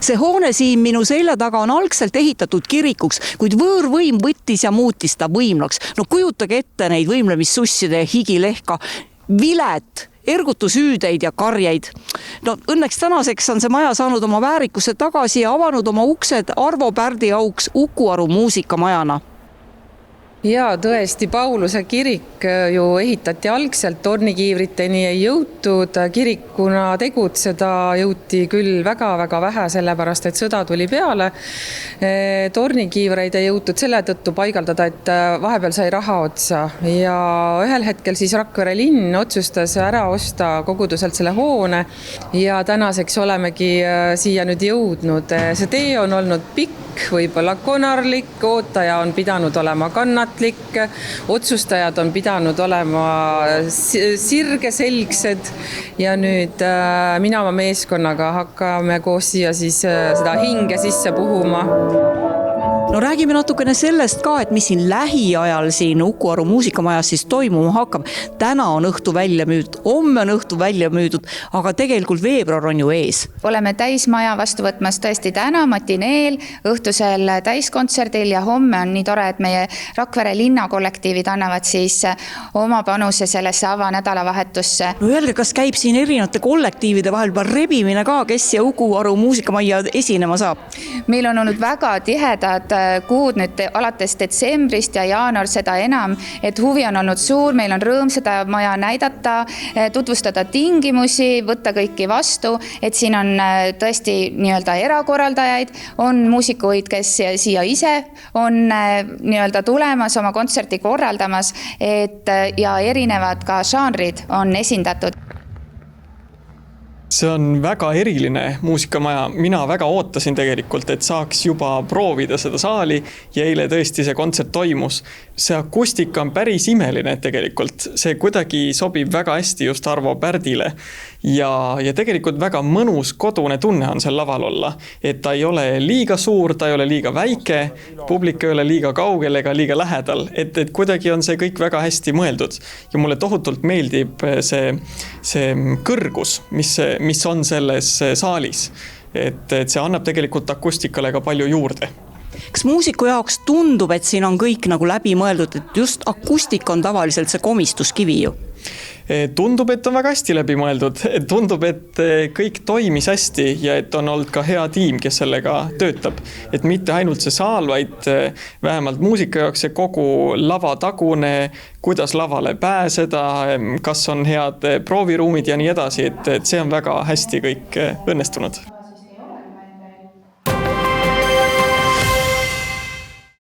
See hoone siin minu selja taga on algselt ehitatud kirikuks, kuid võõrvõim võttis ja muutis ta võimlaks. No kujutage ette neid võimlemissusside higilehka, vilet, ergutusüüdeid ja karjeid. No õnneks tänaseks on see maja saanud oma väärikuse tagasi ja avanud oma uksed Arvo Pärdi auks Uku Aru muusikamajana. Ja tõesti, Pauluse kirik ju ehitati algselt, tornikiivriteni ei jõutud, kirikuna tegutseda jõuti küll väga-väga vähe, sellepärast et sõda tuli peale. Tornikiivreid ei jõutud selle tõttu paigaldada, et vahepeal sai raha otsa ja ühel hetkel siis Rakvere linn otsustas ära osta koguduselt selle hoone ja tänaseks olemegi siia nüüd jõudnud. See tee on olnud pikk, võib-olla konarlik, ootaja on pidanud olema kannatlik, otsustajad on pidanud olema sirgeselgsed ja nüüd mina oma meeskonnaga hakkame koos siia siis seda hinge sisse puhuma. No räägime natukene sellest ka, et mis siin lähiajal siin Uku Aru muusikamajas siis toimuma hakkab. Täna on õhtu välja müüdud, homme on õhtu välja müüdud, aga tegelikult veebruar on ju ees. Oleme täismaja vastu võtmas tõesti täna matineel, õhtusel täiskontserdil ja homme on nii tore, et meie Rakvere linnakollektiivid annavad siis oma panuse sellesse avanädalavahetusse. No öelge, kas käib siin erinevate kollektiivide vahel rebimine ka, kes ja Uku Aru muusikamajja esinema saab? Meil on olnud väga tihedad kuud nüüd alates detsembrist ja jaanuar seda enam, et huvi on olnud suur, meil on rõõm seda maja näidata, tutvustada tingimusi, võtta kõiki vastu, et siin on tõesti nii-öelda erakorraldajaid, on muusikuid, kes siia ise on nii-öelda tulemas, oma kontserti korraldamas, ja erinevad ka žanrid on esindatud. See on väga eriline muusikamaja. Mina väga ootasin tegelikult, et saaks juba proovida seda saali ja eile tõesti see kontsert toimus. See akustika on päris imeline tegelikult. See kuidagi sobib väga hästi just Arvo Pärdile ja tegelikult väga mõnus kodune tunne on seal laval olla. Et ta ei ole liiga suur, ta ei ole liiga väike, publik ei ole liiga kaugel ega liiga lähedal. Et kuidagi on see kõik väga hästi mõeldud ja mulle tohutult meeldib see kõrgus, mis on selles saalis. Et see annab tegelikult akustikale ka palju juurde. Kas muusiku jaoks tundub, et siin on kõik nagu läbi mõeldud, et just akustika on tavaliselt see komistuskivi ju? Tundub, et on väga hästi läbi mõeldud. Tundub, et kõik toimis hästi ja et on olnud ka hea tiim, kes sellega töötab. Et mitte ainult see saal, vaid vähemalt muusika jaoks see kogu lavatagune, kuidas lavale pääseda, kas on head prooviruumid ja nii edasi, et see on väga hästi kõik õnnestunud.